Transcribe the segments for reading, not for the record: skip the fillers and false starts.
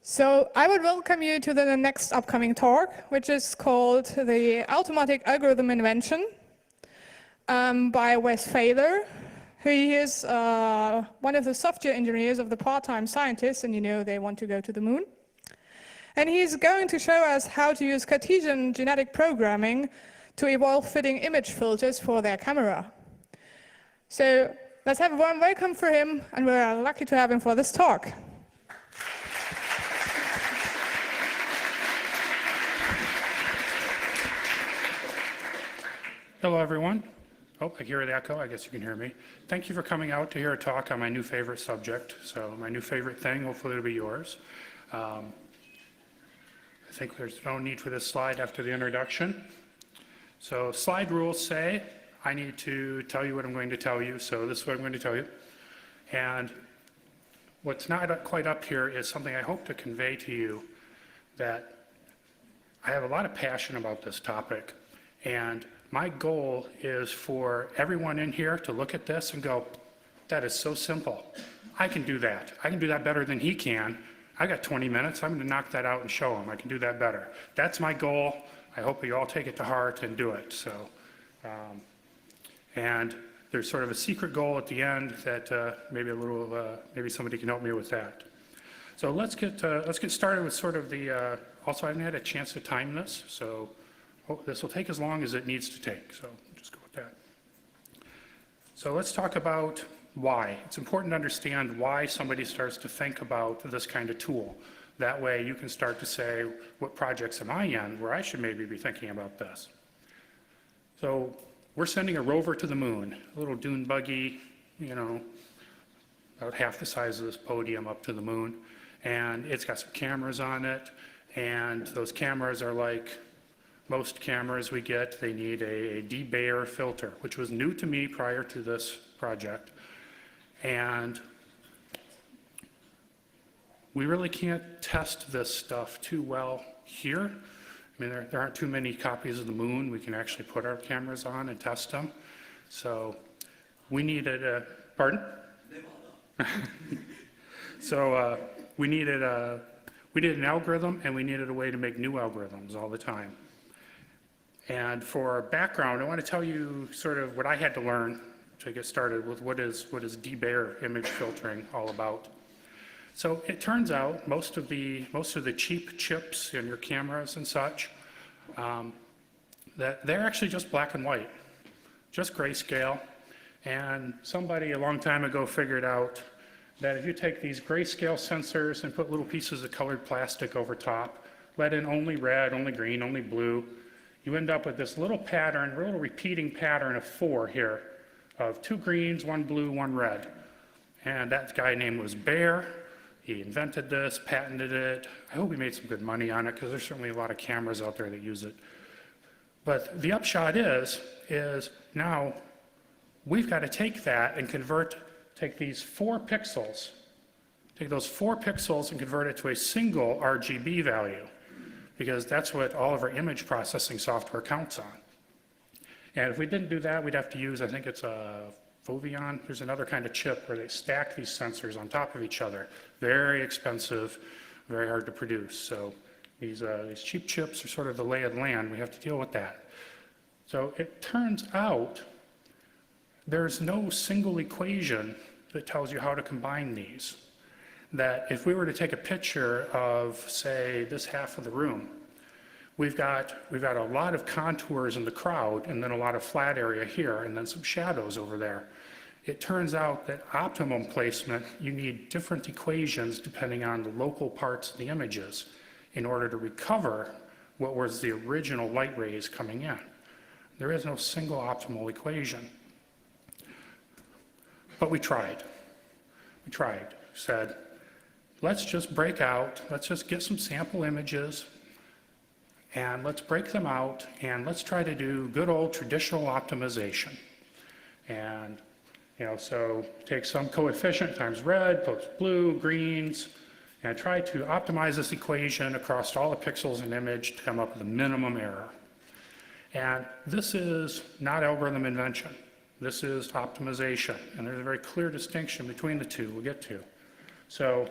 So I would welcome you to the next upcoming talk, which is called the Automatic Algorithm Invention by Wes Failer, who is one of the software engineers of the part-time scientists, and you know they want to go to the moon. And he's going to show us how to use Cartesian genetic programming to evolve fitting image filters for their camera. So let's have a warm welcome for him, and we're lucky to have him for this talk. Hello, everyone. Oh, I hear the echo. I guess you can hear me. Thank you for coming out to hear a talk on my new favorite subject. So my new favorite thing, hopefully it'll be yours. I think there's no need for this slide after the introduction. So slide rules say I need to tell you what I'm going to tell you. So this is what I'm going to tell you. And what's not quite up here is something I hope to convey to you, that I have a lot of passion about this topic. And my goal is for everyone in here to look at this and go, that is so simple. I can do that. I can do that better than he can. I got 20 minutes. I'm going to knock that out and show him I can do that better. That's my goal. I hope you all take it to heart and do it. So, and there's sort of a secret goal at the end that maybe somebody can help me with that. So let's get started with sort of the. Also, I haven't had a chance to time this, so. This will take as long as it needs to take, so just go with that. So let's talk about why. It's important to understand why somebody starts to think about this kind of tool. That way you can start to say, what projects am I in where I should maybe be thinking about this? So we're sending a rover to the moon, a little dune buggy, about half the size of this podium up to the moon. And it's got some cameras on it, and those cameras are like most cameras we get. They need a de-Bayer filter, which was new to me prior to this project. And we really can't test this stuff too well here. I mean, there aren't too many copies of the moon we can actually put our cameras on and test them. So we needed a, pardon? So we needed an algorithm, and we needed a way to make new algorithms all the time. And for background, I want to tell you sort of what I had to learn to get started with what is de-Bayer image filtering all about. So it turns out most of the cheap chips in your cameras and such, that they're actually just black and white, just grayscale. And somebody a long time ago figured out that if you take these grayscale sensors and put little pieces of colored plastic over top, let in only red, only green, only blue, you end up with this little pattern, a little repeating pattern of 4 here, of 2 greens, 1 blue, 1 red. And that guy name was Bayer. He invented this, patented it. I hope he made some good money on it, because there's certainly a lot of cameras out there that use it. But the upshot is now we've got to take that and take these 4 pixels, take those 4 pixels and convert it to a single RGB value, because that's what all of our image processing software counts on. And if we didn't do that, we'd have to use, I think it's a Foveon. There's another kind of chip where they stack these sensors on top of each other. Very expensive, very hard to produce. So these cheap chips are sort of the lay of the land. We have to deal with that. So it turns out there's no single equation that tells you how to combine these. That if we were to take a picture of, say, this half of the room, we've got a lot of contours in the crowd, and then a lot of flat area here, and then some shadows over there. It turns out that optimum placement, you need different equations depending on the local parts of the images in order to recover what was the original light rays coming in. There is no single optimal equation. But we tried. Said, let's just break out, let's just get some sample images, and let's break them out, and let's try to do good old traditional optimization. And, so take some coefficient times red, plus blue, greens, and try to optimize this equation across all the pixels in image to come up with a minimum error. And this is not algorithm invention. This is optimization, and there's a very clear distinction between the two we'll get to. So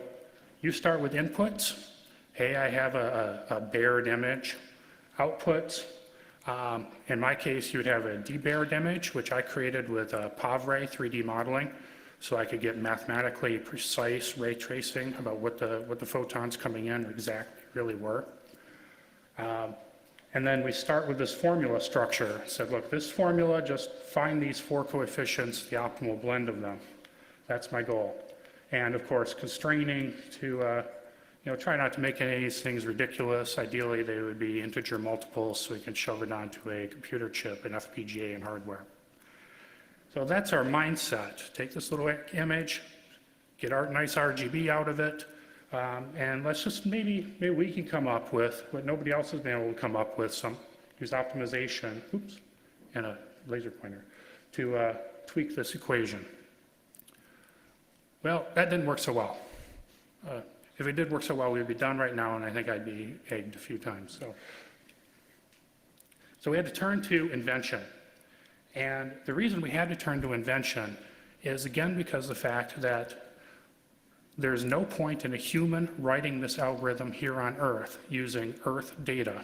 you start with inputs, hey, I have a bared image. Outputs, in my case, you would have a debared image, which I created with PavRay 3D modeling, so I could get mathematically precise ray tracing about what the photons coming in exactly really were. And then we start with this formula structure. Said, look, this formula, just find these 4 coefficients, the optimal blend of them. That's my goal. And of course, constraining to try not to make any of these things ridiculous. Ideally, they would be integer multiples so we can shove it onto a computer chip, an FPGA and hardware. So that's our mindset. Take this little image, get our nice RGB out of it, and let's just maybe we can come up with what nobody else has been able to come up with, use optimization, and a laser pointer to tweak this equation. Well, that didn't work so well. If it did work so well, we'd be done right now, and I think I'd be egged a few times. So we had to turn to invention. And the reason we had to turn to invention is, again, because of the fact that there's no point in a human writing this algorithm here on Earth using Earth data,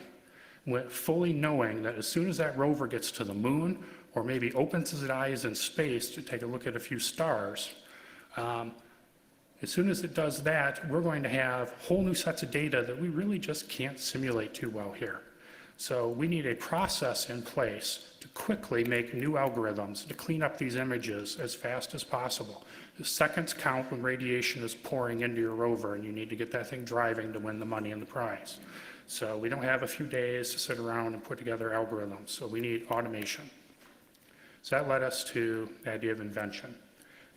fully knowing that as soon as that rover gets to the moon, or maybe opens its eyes in space to take a look at a few stars, as soon as it does that, we're going to have whole new sets of data that we really just can't simulate too well here. So we need a process in place to quickly make new algorithms to clean up these images as fast as possible. The seconds count when radiation is pouring into your rover and you need to get that thing driving to win the money and the prize. So we don't have a few days to sit around and put together algorithms, so we need automation. So that led us to the idea of invention.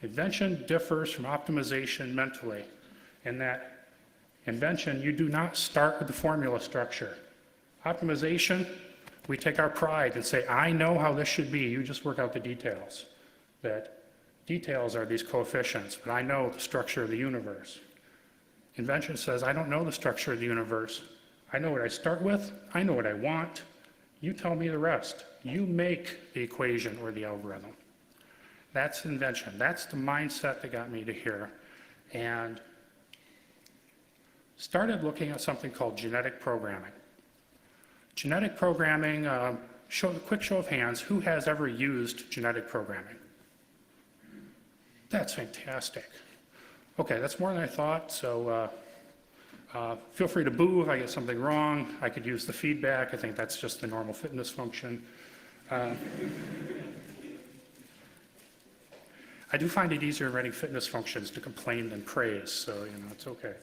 Invention differs from optimization mentally in that invention, you do not start with the formula structure. Optimization, we take our pride and say, I know how this should be, you just work out the details. That details are these coefficients, but I know the structure of the universe. Invention says, I don't know the structure of the universe. I know what I start with, I know what I want, you tell me the rest. You make the equation or the algorithm. That's invention. That's the mindset that got me to here. And started looking at something called genetic programming. Genetic programming, quick show of hands, who has ever used genetic programming? That's fantastic. Okay, that's more than I thought, so feel free to boo if I get something wrong. I could use the feedback. I think that's just the normal fitness function. I do find it easier in writing fitness functions to complain than praise, so it's okay.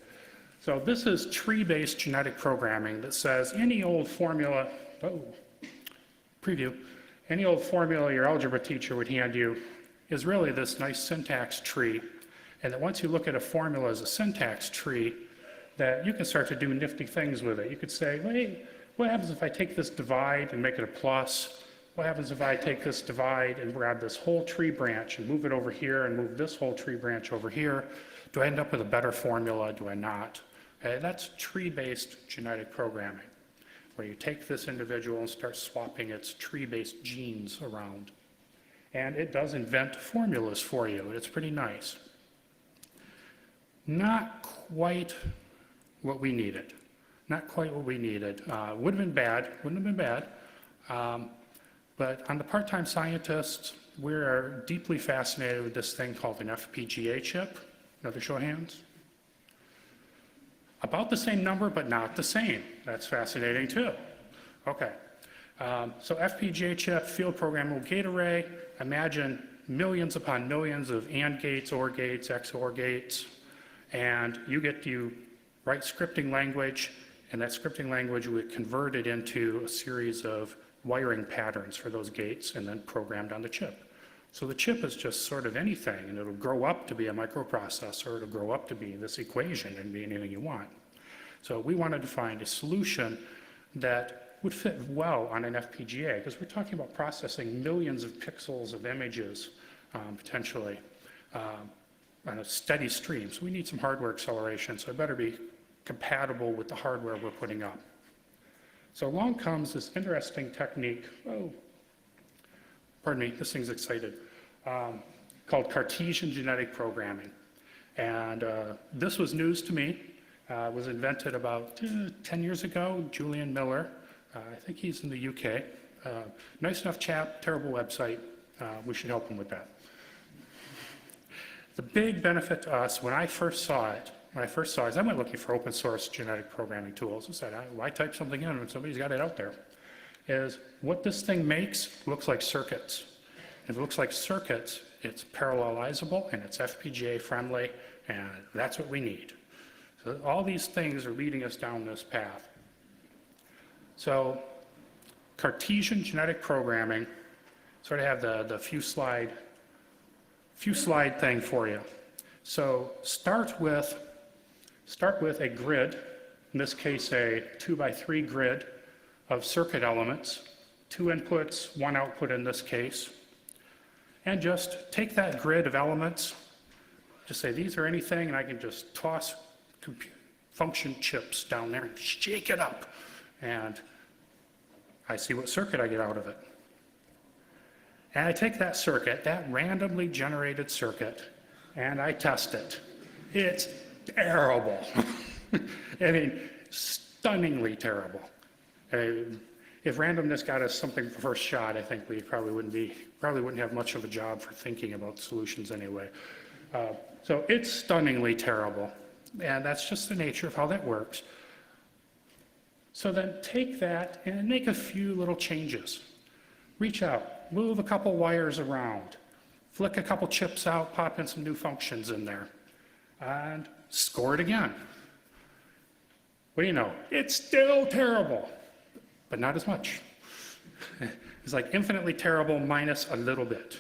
So this is tree-based genetic programming that says any old formula, preview, any old formula your algebra teacher would hand you is really this nice syntax tree, and that once you look at a formula as a syntax tree, that you can start to do nifty things with it. You could say, hey, what happens if I take this divide and make it a plus? What happens if I take this divide and grab this whole tree branch and move it over here and move this whole tree branch over here? Do I end up with a better formula? Do I not? That's tree-based genetic programming, where you take this individual and start swapping its tree-based genes around. And it does invent formulas for you. It's pretty nice. Not quite what we needed. Not quite what we needed. Would have been bad. Wouldn't have been bad. But on the part-time scientists, we're deeply fascinated with this thing called an FPGA chip. Another show of hands. About the same number, but not the same. That's fascinating too. Okay. So FPGA chip, field programmable gate array. Imagine millions upon millions of AND gates, OR gates, XOR gates, and you get to write scripting language, and that scripting language would convert it into a series of wiring patterns for those gates and then programmed on the chip. So the chip is just sort of anything, and it'll grow up to be a microprocessor, it'll grow up to be this equation and be anything you want. So we wanted to find a solution that would fit well on an FPGA, because we're talking about processing millions of pixels of images, potentially, on a steady stream. So we need some hardware acceleration, so it better be compatible with the hardware we're putting up. So along comes this interesting technique, pardon me, this thing's excited, called Cartesian genetic programming. And this was news to me. Was invented about 10 years ago. Julian Miller, I think he's in the UK. Nice enough chap, terrible website. We should help him with that. The big benefit to us when I first saw it, is I went looking for open source genetic programming tools and said, why type something in when somebody's got it out there? Is what this thing makes looks like circuits. If it looks like circuits, it's parallelizable and it's FPGA friendly, and that's what we need. So all these things are leading us down this path. So Cartesian genetic programming, sort of have the few slide thing for you. So start with a grid, in this case a 2x3 grid of circuit elements, 2 inputs, 1 output in this case, and just take that grid of elements, just say these are anything, and I can just toss function chips down there and shake it up, and I see what circuit I get out of it. And I take that circuit, that randomly generated circuit, and I test it. It's terrible. I mean, stunningly terrible. If randomness got us something for first shot, I think we probably wouldn't have much of a job for thinking about solutions anyway. So it's stunningly terrible, and that's just the nature of how that works. So then take that and make a few little changes. Reach out, move a couple wires around, flick a couple chips out, pop in some new functions in there, and score it again. What do you know? It's still terrible, but not as much. It's like infinitely terrible minus a little bit.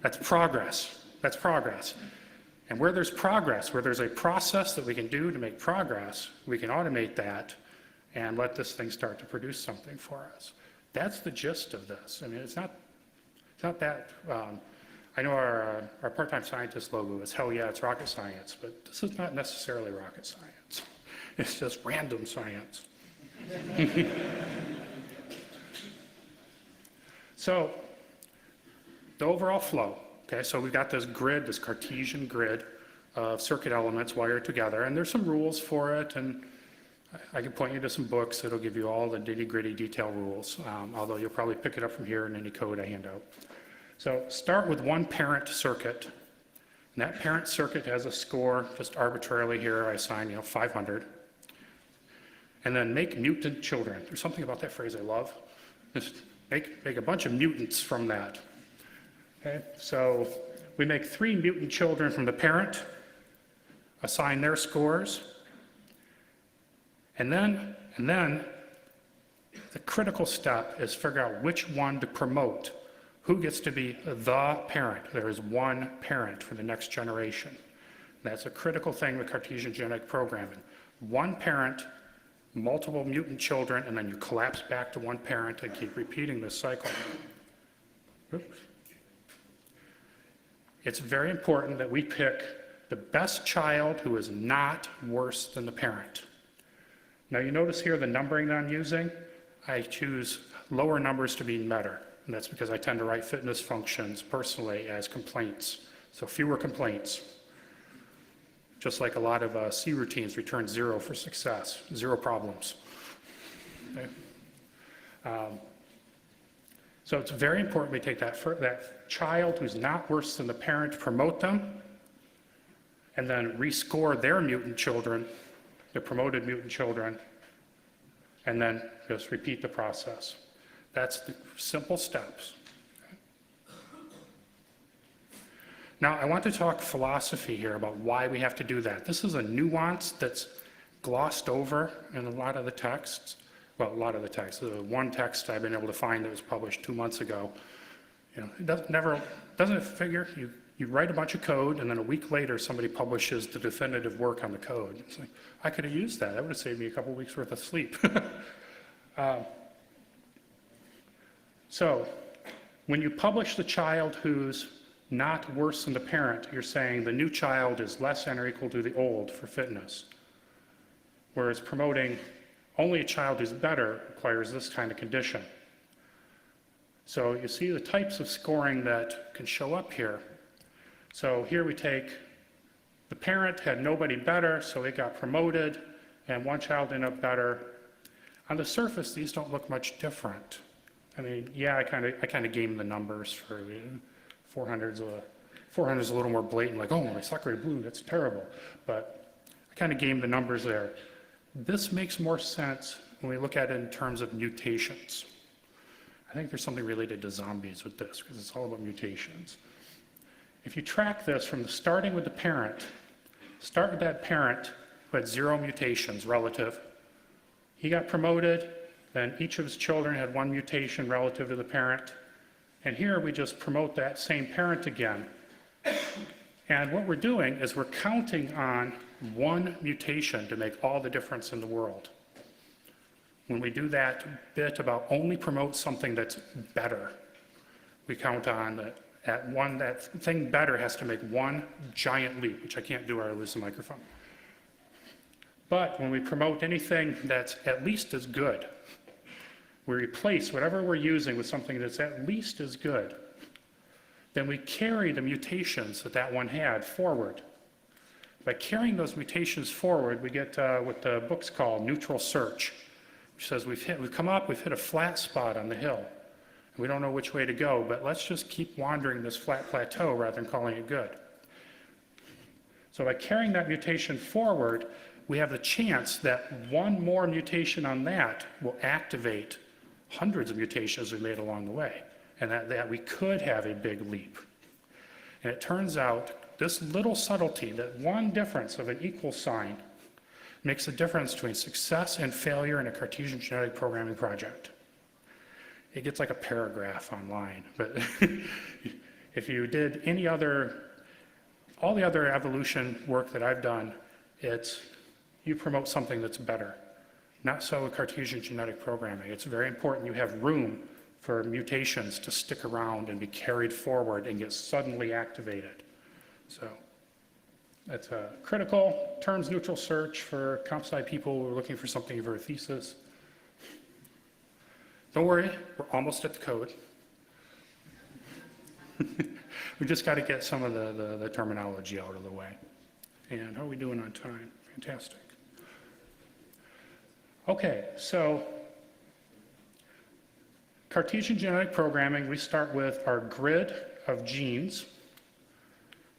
That's progress. That's progress. And where there's progress, where there's a process that we can do to make progress, we can automate that and let this thing start to produce something for us. That's the gist of this. I mean, it's not that, I know our part-time scientist logo is, hell yeah, it's rocket science, but this is not necessarily rocket science. It's just random science. So, the overall flow, okay, so we've got this grid, this Cartesian grid of circuit elements wired together, and there's some rules for it, and I can point you to some books that'll give you all the nitty-gritty detail rules, although you'll probably pick it up from here in any code I hand out. So start with one parent circuit, and that parent circuit has a score, just arbitrarily here, I assign 500. And then make mutant children. There's something about that phrase I love. Just make a bunch of mutants from that. Okay, so we make 3 mutant children from the parent, assign their scores, and then the critical step is figure out which one to promote. Who gets to be the parent? There is one parent for the next generation. That's a critical thing with Cartesian genetic programming. One parent, multiple mutant children, and then you collapse back to one parent and keep repeating this cycle. Oops. It's very important that we pick the best child who is not worse than the parent. Now you notice here the numbering that I'm using, I choose lower numbers to be better. And that's because I tend to write fitness functions personally as complaints. So fewer complaints. Just like a lot of C routines return 0 for success, 0 problems. Okay? So it's very important we take that child who's not worse than the parent, promote them, and then rescore their mutant children, the promoted mutant children, and then just repeat the process. That's the simple steps. Now, I want to talk philosophy here about why we have to do that. This is a nuance that's glossed over in a lot of the texts. Well, a lot of the texts. The one text I've been able to find that was published 2 months ago. It doesn't figure, you write a bunch of code, and then a week later somebody publishes the definitive work on the code. It's like, I could have used that. That would have saved me a couple weeks worth of sleep. So, when you publish the child who's not worse than the parent, you're saying the new child is less than or equal to the old for fitness. Whereas promoting only a child who's better requires this kind of condition. So you see the types of scoring that can show up here. So here we take the parent had nobody better, so it got promoted. and one child ended up better. On the surface, these don't look much different. I mean, yeah, I kind of gamed the numbers for 400's a little more blatant, like, oh, my saturated blue, that's terrible. But I kind of gamed the numbers there. This makes more sense when we look at it in terms of mutations. I think there's something related to zombies with this, because it's all about mutations. If you track this from starting with the parent, start with that parent who had 0 mutations relative. He got promoted, then each of his children had 1 mutation relative to the parent. And here we just promote that same parent again. And what we're doing is we're counting on 1 mutation to make all the difference in the world. When we do that bit about only promote something that's better, we count on that thing better has to make 1 giant leap, which I can't do or I lose the microphone. But when we promote anything that's at least as good, we replace whatever we're using with something that's at least as good, then we carry the mutations that one had forward. By carrying those mutations forward, we get what the book's called neutral search, which says we've hit a flat spot on the hill. And we don't know which way to go, but let's just keep wandering this flat plateau rather than calling it good. So by carrying that mutation forward, we have the chance that 1 more mutation on that will activate hundreds of mutations we made along the way, and that we could have a big leap. And it turns out this little subtlety, that 1 difference of an equal sign, makes a difference between success and failure in a Cartesian genetic programming project. It gets like a paragraph online, but if you did all the other evolution work that I've done, it's you promote something that's better. Not so Cartesian genetic programming. It's very important you have room for mutations to stick around and be carried forward and get suddenly activated. So that's a critical terms neutral search for comp sci people who are looking for something for a thesis. Don't worry, we're almost at the code. We just got to get some of the terminology out of the way. And how are we doing on time? Fantastic. Okay, so Cartesian genetic programming, we start with our grid of genes.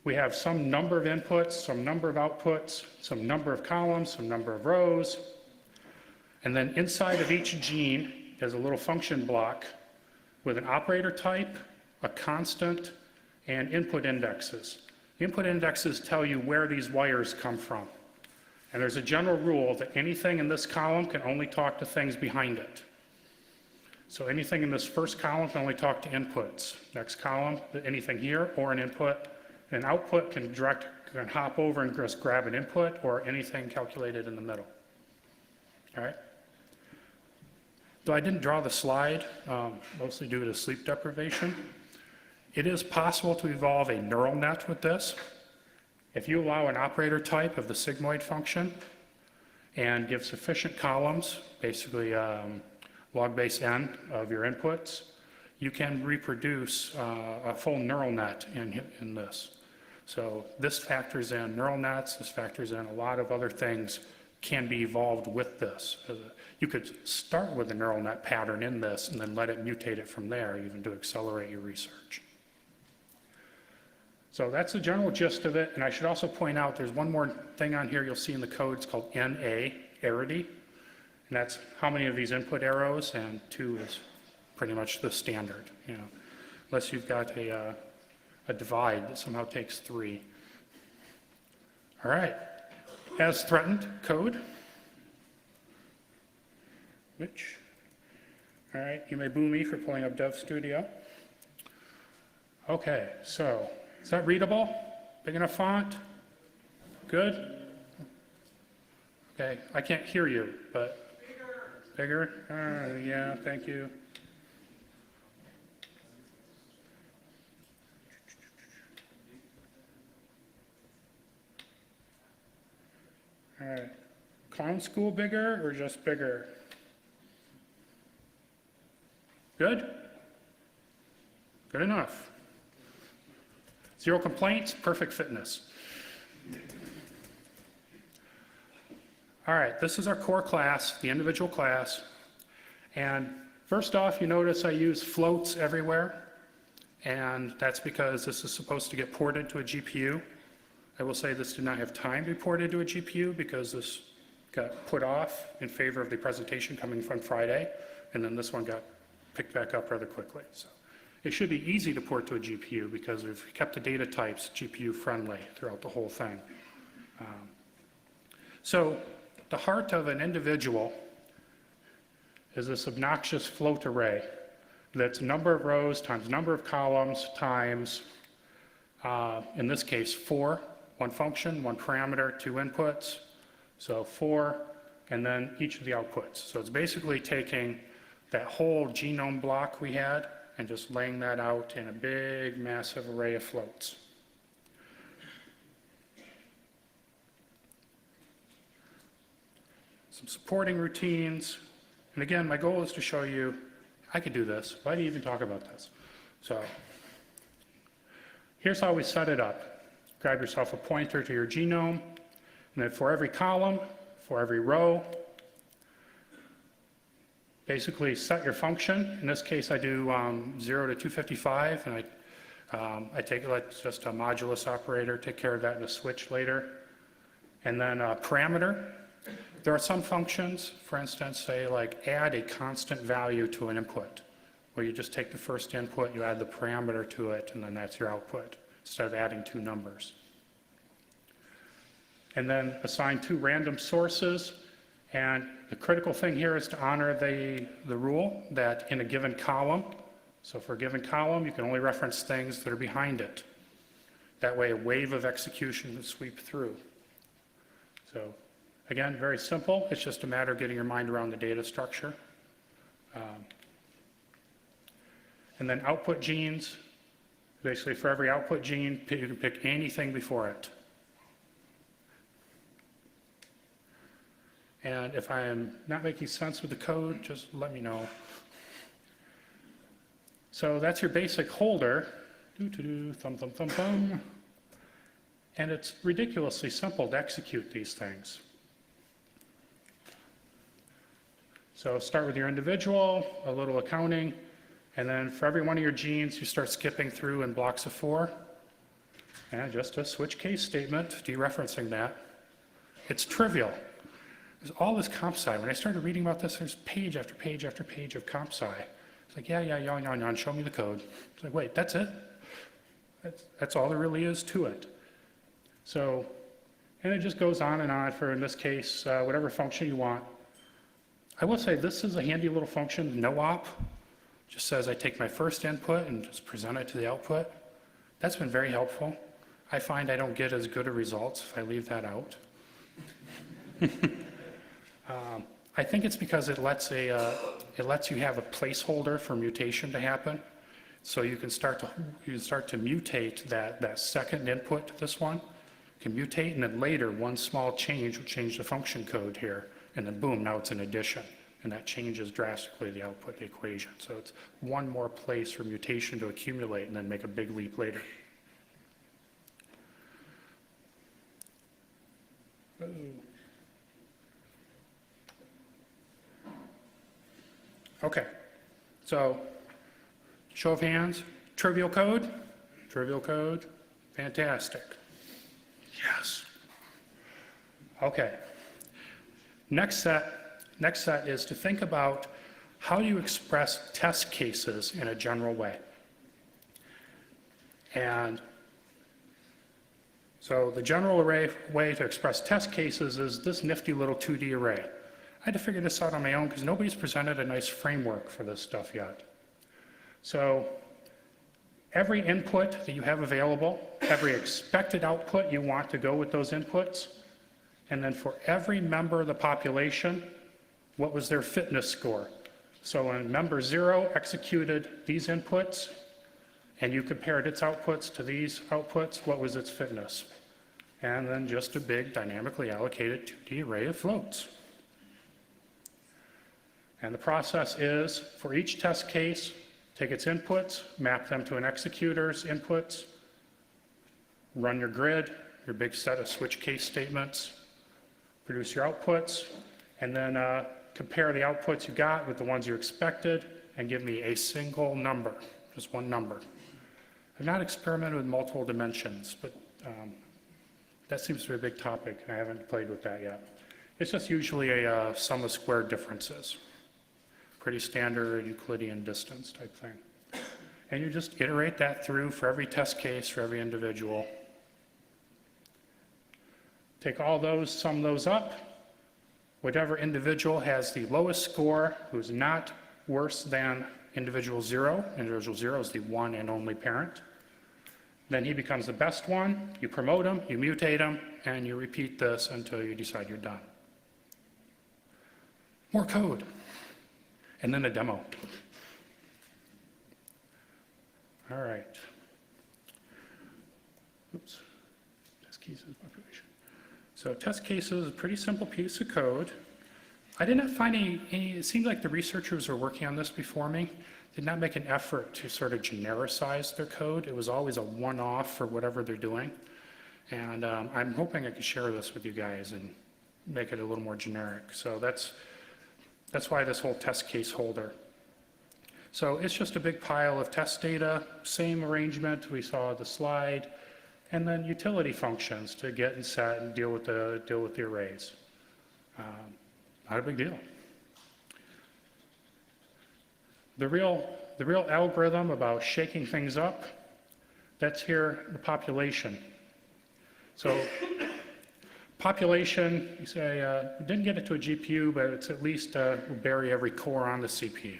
We have some number of inputs, some number of outputs, some number of columns, some number of rows. And then inside of each gene is a little function block with an operator type, a constant, and input indexes. The input indexes tell you where these wires come from. And there's a general rule that anything in this column can only talk to things behind it. So anything in this first column can only talk to inputs. Next column, anything here, or an input. An output can hop over and just grab an input, or anything calculated in the middle. All right? Though I didn't draw the slide, mostly due to sleep deprivation, it is possible to evolve a neural net with this. If you allow an operator type of the sigmoid function and give sufficient columns, basically log base n of your inputs, you can reproduce a full neural net in this. So this factors in neural nets, this factors in a lot of other things can be evolved with this. You could start with a neural net pattern in this and then let it mutate it from there, even to accelerate your research. So that's the general gist of it, and I should also point out there's one more thing on here you'll see in the code. It's called NA, arity, and that's how many of these input arrows, and 2 is pretty much the standard, unless you've got a divide that somehow takes 3. All right, as threatened, code. Which, all right, you may boo me for pulling up Dev Studio. Okay, so is that readable? Big enough font? Good? Okay, I can't hear you, but bigger? Yeah, thank you. All right, clown school bigger or just bigger? Good? Good enough. 0 complaints, perfect fitness. All right, this is our core class, the individual class. And first off, you notice I use floats everywhere. And that's because this is supposed to get ported to a GPU. I will say this did not have time to be ported to a GPU because this got put off in favor of the presentation coming from Friday. And then this one got picked back up rather quickly. So it should be easy to port to a GPU because we've kept the data types GPU friendly throughout the whole thing. So the heart of an individual is this obnoxious float array that's number of rows times number of columns times, in this case, 4, one function, one parameter, 2 inputs. So 4, and then each of the outputs. So it's basically taking that whole genome block we had and just laying that out in a big, massive array of floats. Some supporting routines. And again, my goal is to show you, I could do this. Why do you even talk about this? So here's how we set it up. Grab yourself a pointer to your genome, and then for every column, for every row, basically set your function. In this case, I do 0 to 255, and I take it like just a modulus operator, take care of that in a switch later. And then a parameter. There are some functions, for instance, say like add a constant value to an input, where you just take the first input, you add the parameter to it, and then that's your output, instead of adding 2 numbers. And then assign 2 random sources. And the critical thing here is to honor the rule that in a given column, so for a given column, you can only reference things that are behind it. That way a wave of execution can sweep through. So again, very simple. It's just a matter of getting your mind around the data structure. And then output genes. Basically, for every output gene, you can pick anything before it. And if I am not making sense with the code, just let me know. So that's your basic holder. Thumb, thumb, thumb, thumb. And it's ridiculously simple to execute these things. So start with your individual, a little accounting, and then for every one of your genes, you start skipping through in blocks of 4. And just a switch case statement, dereferencing that. It's trivial. There's all this comp sci. When I started reading about this, there's page after page after page of comp sci. It's like, yeah, show me the code. It's like, wait, that's it? That's all there really is to it. So, and it just goes on and on for, in this case, whatever function you want. I will say this is a handy little function, no-op. Just says I take my first input and just present it to the output. That's been very helpful. I find I don't get as good a results if I leave that out. I think it's because it lets you have a placeholder for mutation to happen. So you can start to mutate that second input to this one. You can mutate, and then later one small change will change the function code here. And then boom, now it's an addition. And that changes drastically the output equation. So it's one more place for mutation to accumulate and then make a big leap later. Okay, so show of hands, trivial code, fantastic. Yes. Okay. Next set is to think about how you express test cases in a general way. And so the general way to express test cases is this nifty little 2D array. I had to figure this out on my own because nobody's presented a nice framework for this stuff yet. So every input that you have available, every expected output you want to go with those inputs, and then for every member of the population, what was their fitness score? So when member 0 executed these inputs, and you compared its outputs to these outputs, what was its fitness? And then just a big dynamically allocated 2D array of floats. And the process is, for each test case, take its inputs, map them to an executor's inputs, run your grid, your big set of switch case statements, produce your outputs, and then compare the outputs you got with the ones you expected, and give me a single number, just one number. I've not experimented with multiple dimensions, but that seems to be a big topic, and I haven't played with that yet. It's just usually a sum of squared differences. Pretty standard Euclidean distance type thing. And you just iterate that through for every test case, for every individual. Take all those, sum those up. Whatever individual has the lowest score, who's not worse than individual 0, individual 0 is the one and only parent, then he becomes the best one, you promote him, you mutate him, and you repeat this until you decide you're done. More code, and then a demo. All right. Oops. Test cases population. So test cases is a pretty simple piece of code. I did not find any, it seemed like the researchers who were working on this before me did not make an effort to sort of genericize their code. It was always a one-off for whatever they're doing. And I'm hoping I can share this with you guys and make it a little more generic. So that's why this whole test case holder. So it's just a big pile of test data, same arrangement we saw the slide, and then utility functions to get and set and deal with the arrays. Not a big deal. The real algorithm about shaking things up, that's here, the population. So population, you say, we didn't get it to a GPU, but it's at least bury every core on the CPU.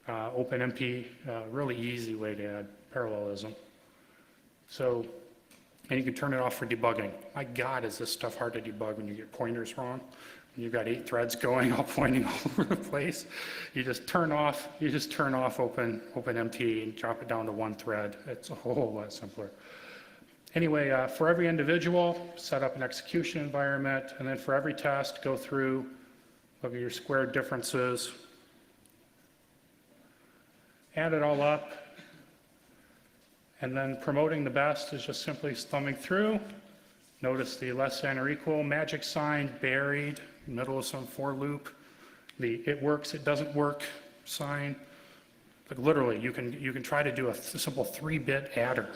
OpenMP, really easy way to add parallelism. So, and you can turn it off for debugging. My God, is this stuff hard to debug when you get pointers wrong? When you've got 8 threads going, all pointing all over the place. You just turn off OpenMP and drop it down to 1 thread. It's a whole lot simpler. Anyway, for every individual, set up an execution environment, and then for every test, go through, look at your squared differences, add it all up, and then promoting the best is just simply thumbing through. Notice the less than or equal magic sign buried in the middle of some for loop. The it works, it doesn't work sign. Like literally, you can try to do a simple 3-bit adder.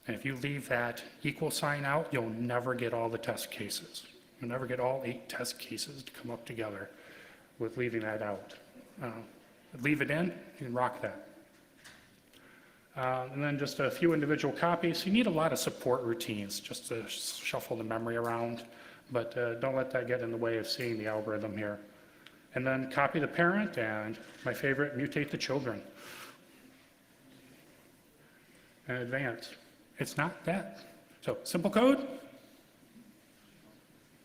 And if you leave that equal sign out, you'll never get all the test cases. You'll never get all 8 test cases to come up together with leaving that out. Leave it in, you can rock that. And then just a few individual copies. You need a lot of support routines just to shuffle the memory around, but don't let that get in the way of seeing the algorithm here. And then copy the parent, and my favorite, mutate the children. And advance. It's not that. So simple code?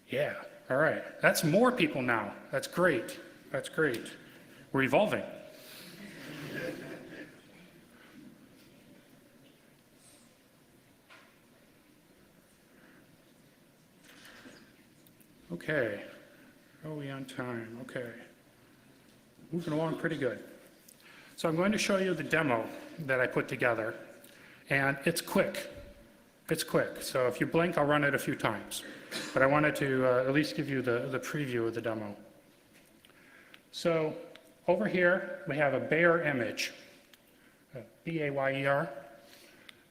Yeah, all right. That's more people now. That's great. That's great. We're evolving. Okay, are we on time? Okay, moving along pretty good. So I'm going to show you the demo that I put together, and it's quick. It's quick, so if you blink, I'll run it a few times. But I wanted to at least give you the preview of the demo. So over here, we have a Bayer image, B-A-Y-E-R.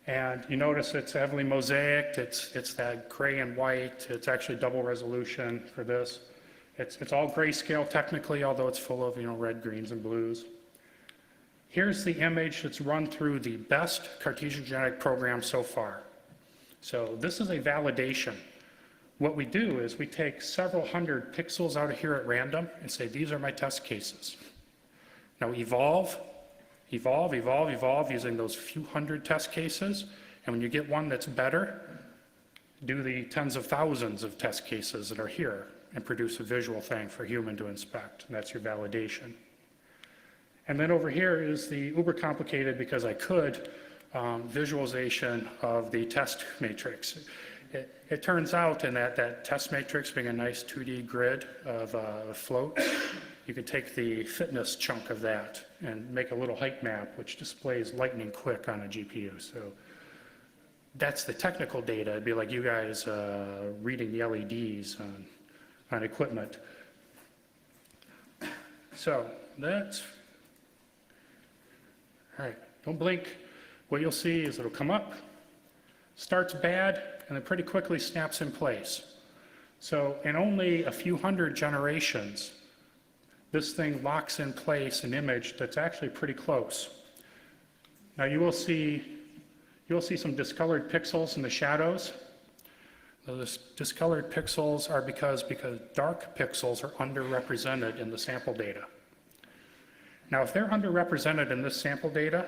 And you notice it's heavily mosaicked, it's that gray and white, it's actually double resolution for this. It's all grayscale technically, although it's full of red, greens, and blues. Here's the image that's run through the best Cartesian genetic program so far. So this is a validation. What we do is we take several hundred pixels out of here at random and say, these are my test cases. Now evolve using those few hundred test cases, and when you get one that's better, do the tens of thousands of test cases that are here and produce a visual thing for a human to inspect, and that's your validation. And then over here is the uber complicated, because I could, visualization of the test matrix. It turns out in that test matrix being a nice 2D grid of a float, you can take the fitness chunk of that and make a little height map which displays lightning quick on a GPU. So that's the technical data. It'd be like you guys reading the LEDs on equipment. So that's, all right, don't blink. What you'll see is it'll come up, starts bad, and then pretty quickly snaps in place. So in only a few hundred generations, this thing locks in place an image that's actually pretty close. Now you'll see some discolored pixels in the shadows. Those discolored pixels are because dark pixels are underrepresented in the sample data. Now, if they're underrepresented in this sample data,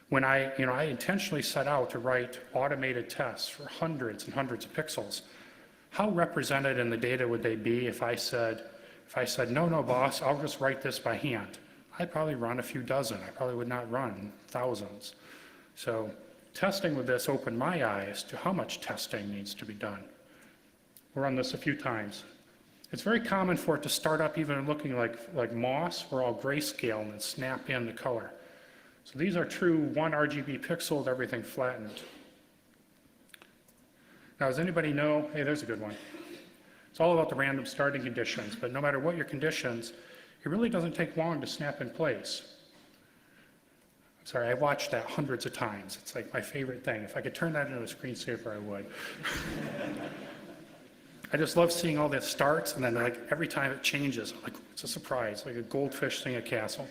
when I intentionally set out to write automated tests for hundreds and hundreds of pixels, how represented in the data would they be if I said, no, boss, I'll just write this by hand? I'd probably run a few dozen. I probably would not run thousands. So testing with this opened my eyes to how much testing needs to be done. We'll run this a few times. It's very common for it to start up even looking like moss or all grayscale and then snap in the color. So these are true 1 RGB pixel with everything flattened. Now, does anybody know, hey, there's a good one. It's all about the random starting conditions, but no matter what your conditions, it really doesn't take long to snap in place. I'm sorry, I watched that hundreds of times. It's like my favorite thing. If I could turn that into a screensaver, I would. I just love seeing all that starts, and then like every time it changes, like it's a surprise, like a goldfish seeing a castle.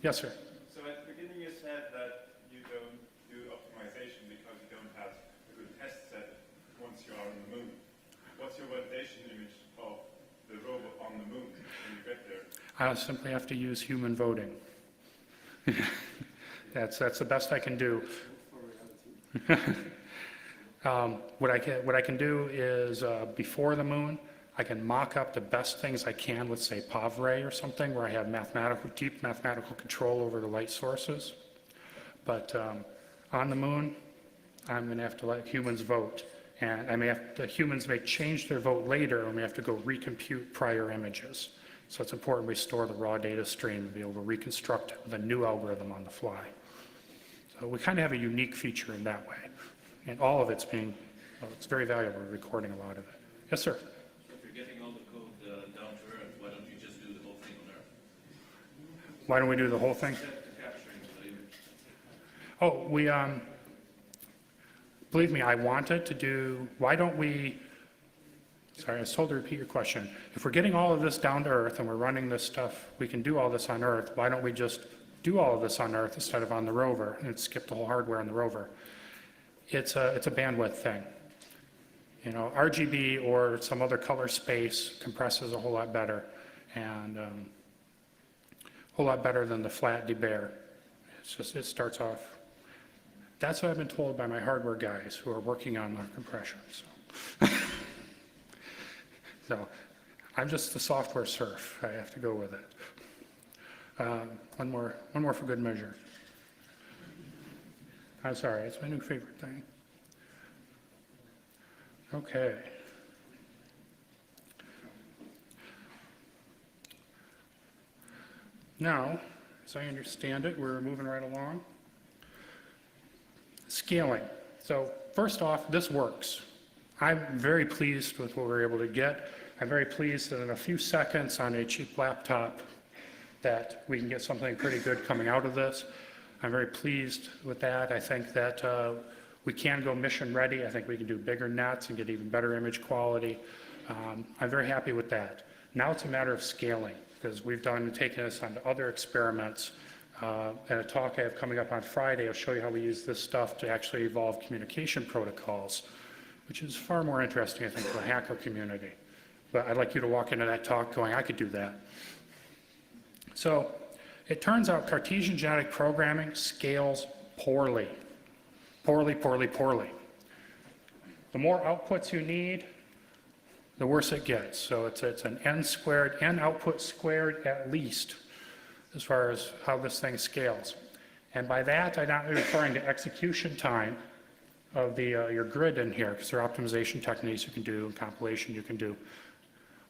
Yes, sir. So at the beginning you said that you don't do optimization because you don't have a good test set once you are on the moon. What's your validation image of the robot on the moon when you get there? I simply have to use human voting. That's the best I can do. What I can do is before the moon, I can mock up the best things I can with, say, Pavre or something, where I have deep mathematical control over the light sources. But on the moon, I'm going to have to let humans vote. And humans may change their vote later, and we have to go recompute prior images. So it's important we store the raw data stream and be able to reconstruct it with a new algorithm on the fly. So we kind of have a unique feature in that way. And all of it's it's very valuable. We're recording a lot of it. Yes, sir? So if you're getting all the code down to Earth, why don't you just do the whole thing on Earth? Why don't we do the whole thing? Except for capturing the image. Oh, believe me, I wanted to do, why don't we, sorry, I was told to repeat your question. If we're getting all of this down to Earth and we're running this stuff, we can do all this on Earth. Why don't we just do all of this on Earth instead of on the rover and skip the whole hardware on the rover? It's a bandwidth thing. RGB or some other color space compresses a whole lot better, and a whole lot better than the flat debayer. It starts off. That's what I've been told by my hardware guys who are working on my compression. So I'm just the software surf. I have to go with it. One more for good measure. I'm sorry, it's my new favorite thing. Okay. Now, as I understand it, we're moving right along. Scaling. So first off, this works. I'm very pleased with what we're able to get. I'm very pleased that in a few seconds on a cheap laptop that we can get something pretty good coming out of this. I'm very pleased with that. I think that we can go mission ready. I think we can do bigger nets and get even better image quality. I'm very happy with that. Now it's a matter of scaling, because we've taken this onto other experiments. At a talk I have coming up on Friday, I'll show you how we use this stuff to actually evolve communication protocols, which is far more interesting, I think, for the hacker community. But I'd like you to walk into that talk going, I could do that. So it turns out Cartesian genetic programming scales poorly. Poorly, poorly, poorly. The more outputs you need, the worse it gets. So it's an n output squared at least, as far as how this thing scales. And by that, I'm not referring to execution time of your grid in here, because there are optimization techniques you can do and compilation you can do.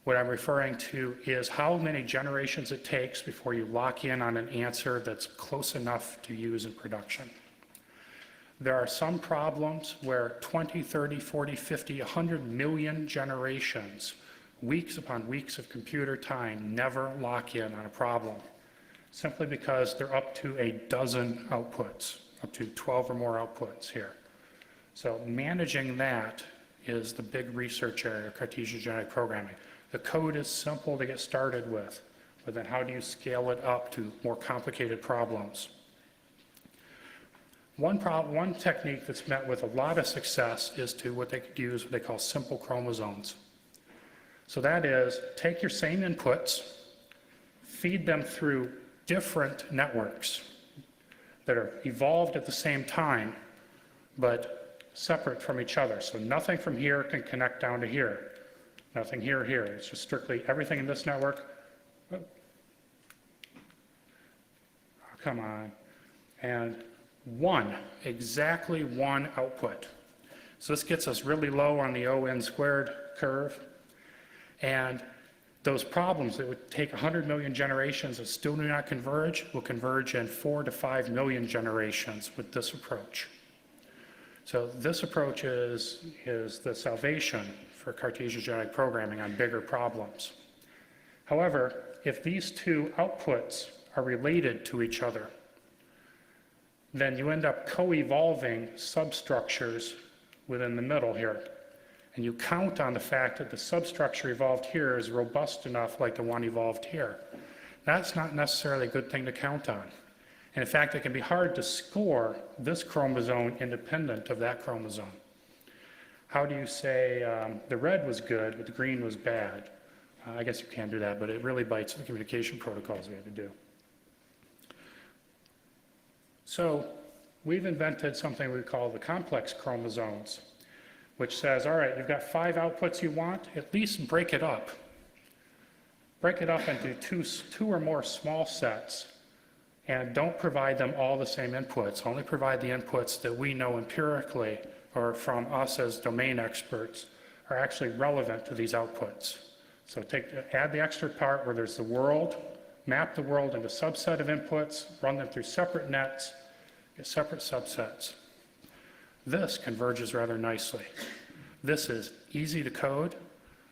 What I'm referring to is how many generations it takes before you lock in on an answer that's close enough to use in production. There are some problems where 20, 30, 40, 50, 100 million generations, weeks upon weeks of computer time, never lock in on a problem, simply because they're up to a dozen outputs, up to 12 or more outputs here. So managing that is the big research area of Cartesian genetic programming. The code is simple to get started with, but then how do you scale it up to more complicated problems? One technique that's met with a lot of success is to what they could use, what they call simple chromosomes. So that is, take your same inputs, feed them through different networks that are evolved at the same time, but separate from each other. So nothing from here can connect down to here. Nothing here, here. It's just strictly everything in this network. Oh, come on. And exactly one output. So this gets us really low on the O(n) squared curve. And those problems that would take 100 million generations that still do not converge will converge in 4 to 5 million generations with this approach. So this approach is the salvation for Cartesian genetic programming on bigger problems. However, if these two outputs are related to each other, then you end up co-evolving substructures within the middle here. And you count on the fact that the substructure evolved here is robust enough like the one evolved here. That's not necessarily a good thing to count on. And in fact, it can be hard to score this chromosome independent of that chromosome. How do you say the red was good, but the green was bad? I guess you can do that, but it really bites the communication protocols we had to do. So we've invented something we call the complex chromosomes, which says, all right, you've got 5 outputs you want, at least break it up. Break it up into two or more small sets, and don't provide them all the same inputs. Only provide the inputs that we know empirically, or from us as domain experts, are actually relevant to these outputs. So add the extra part where there's the world, map the world into a subset of inputs, run them through separate nets, get separate subsets. This converges rather nicely. This is easy to code.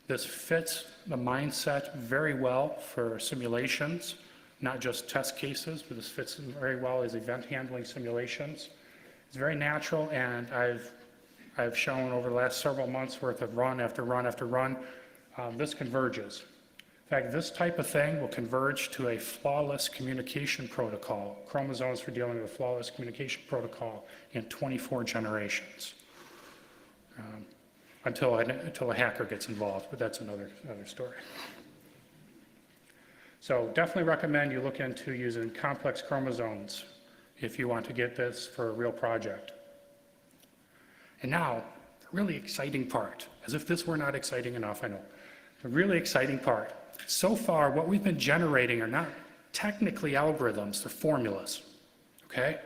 This fits the mindset very well for simulations, not just test cases, but this fits very well as event handling simulations. It's very natural, and I've shown over the last several months worth of run after run after run, this converges. In fact, this type of thing will converge to a flawless communication protocol, chromosomes for dealing with a flawless communication protocol in 24 generations, until a hacker gets involved, but that's another story. So definitely recommend you look into using complex chromosomes if you want to get this for a real project. And now, the really exciting part, as if this were not exciting enough, I know. The really exciting part. So far, what we've been generating are not technically algorithms, they're formulas, okay?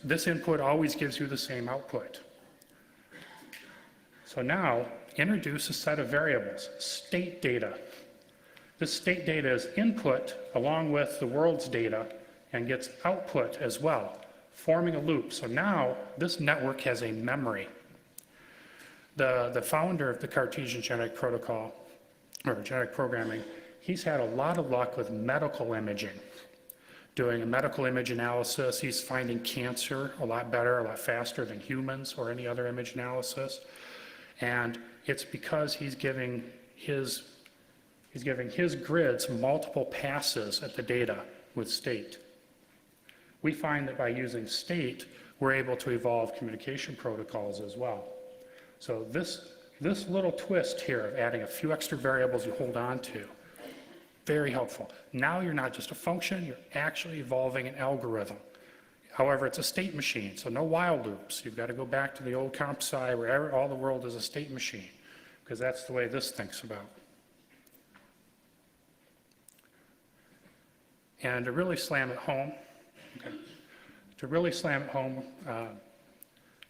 This input always gives you the same output. So now, introduce a set of variables, state data. This state data is input along with the world's data and gets output as well, forming a loop. So now, this network has a memory. The founder of the Cartesian genetic protocol, or genetic programming, he's had a lot of luck with medical imaging. Doing a medical image analysis, he's finding cancer a lot better, a lot faster than humans or any other image analysis. And it's because he's giving his grids multiple passes at the data with state. We find that by using state, we're able to evolve communication protocols as well. So this little twist here of adding a few extra variables you hold on to, very helpful. Now you're not just a function, you're actually evolving an algorithm. However, it's a state machine, so no while loops. You've got to go back to the old comp sci where all the world is a state machine, because that's the way this thinks about. And to really slam it home,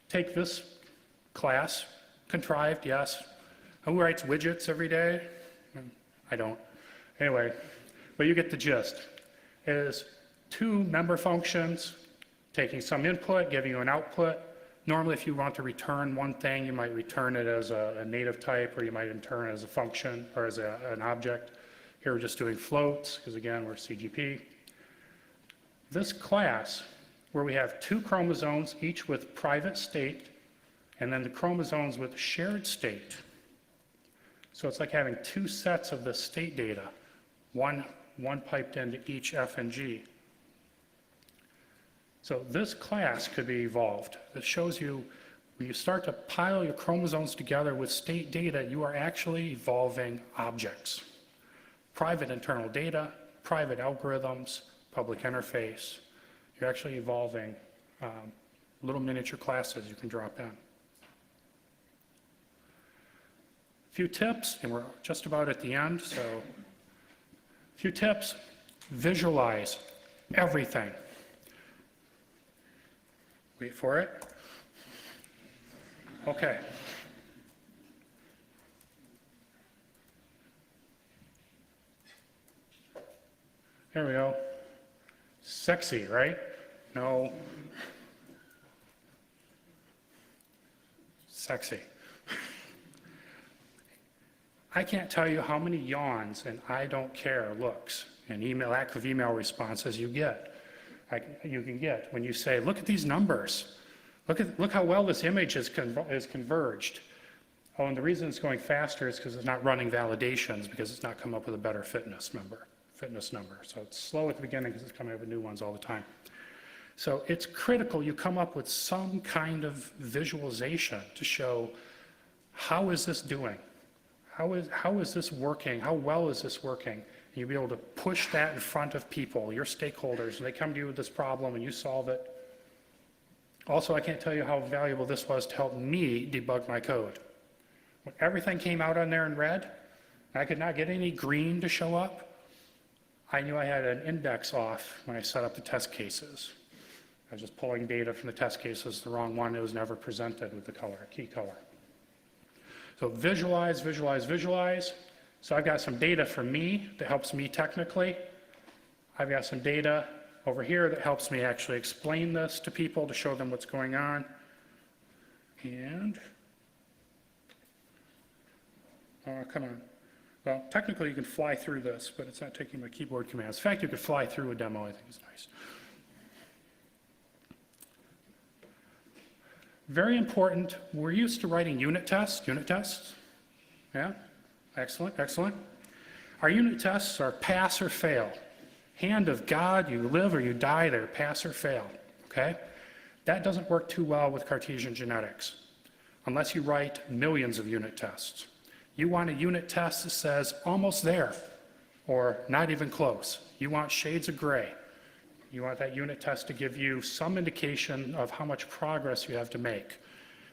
take this class, contrived, yes. Who writes widgets every day? I don't. Anyway, but you get the gist. It is 2 member functions, taking some input, giving you an output. Normally, if you want to return one thing, you might return it as a native type, or you might return it as a function or as an object. Here we're just doing floats, because again, we're CGP. This class, where we have 2 chromosomes, each with private state, and then the chromosomes with shared state. So it's like having 2 sets of the state data, one piped into each F and G. So this class could be evolved. It shows you when you start to pile your chromosomes together with state data, you are actually evolving objects. Private internal data, private algorithms, public interface. You're actually evolving little miniature classes you can drop in. A few tips, and we're just about at the end, so a few tips. Visualize everything. Wait for it. Okay. There we go. Sexy, right? No. Sexy. I can't tell you how many yawns and I don't care looks and active email responses you get. You can get when you say, look at these numbers. Look how well this image is converged. Oh, and the reason it's going faster is because it's not running validations, because it's not come up with a better fitness number. So it's slow at the beginning because it's coming up with new ones all the time. So it's critical you come up with some kind of visualization to show, how is this doing? How is this working? How well is this working? And you'll be able to push that in front of people, your stakeholders, and they come to you with this problem and you solve it. Also, I can't tell you how valuable this was to help me debug my code. When everything came out on there in red, and I could not get any green to show up, I knew I had an index off when I set up the test cases. I was just pulling data from the test cases, the wrong one. It was never presented with the color, key color. So visualize, visualize, visualize. So I've got some data for me that helps me technically. I've got some data over here that helps me actually explain this to people, to show them what's going on. And, oh, come on. Well, technically you can fly through this, but it's not taking my keyboard commands. In fact, you could fly through a demo, I think is nice. Very important, we're used to writing unit tests. Yeah, excellent, excellent. Our unit tests are pass or fail. Hand of God, you live or you die, they're pass or fail, okay? That doesn't work too well with Cartesian genetics, unless you write millions of unit tests. You want a unit test that says almost there, or not even close. You want shades of gray. You want that unit test to give you some indication of how much progress you have to make.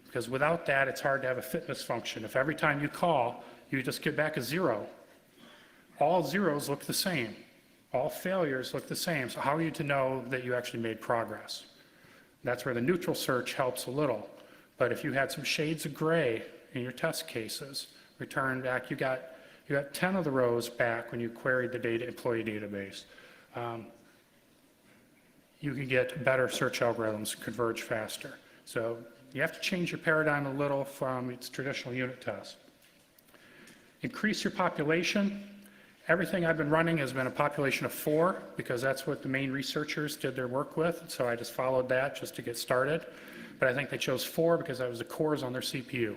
Because without that, it's hard to have a fitness function. If every time you call, you just get back a 0, all zeros look the same. All failures look the same. So how are you to know that you actually made progress? That's where the neutral search helps a little. But if you had some shades of gray in your test cases, return back, you got 10 of the rows back when you queried the employee database. You can get better search algorithms, converge faster. So you have to change your paradigm a little from its traditional unit test. Increase your population. Everything I've been running has been a population of 4, because that's what the main researchers did their work with. So I just followed that just to get started. But I think they chose 4 because that was the cores on their CPU.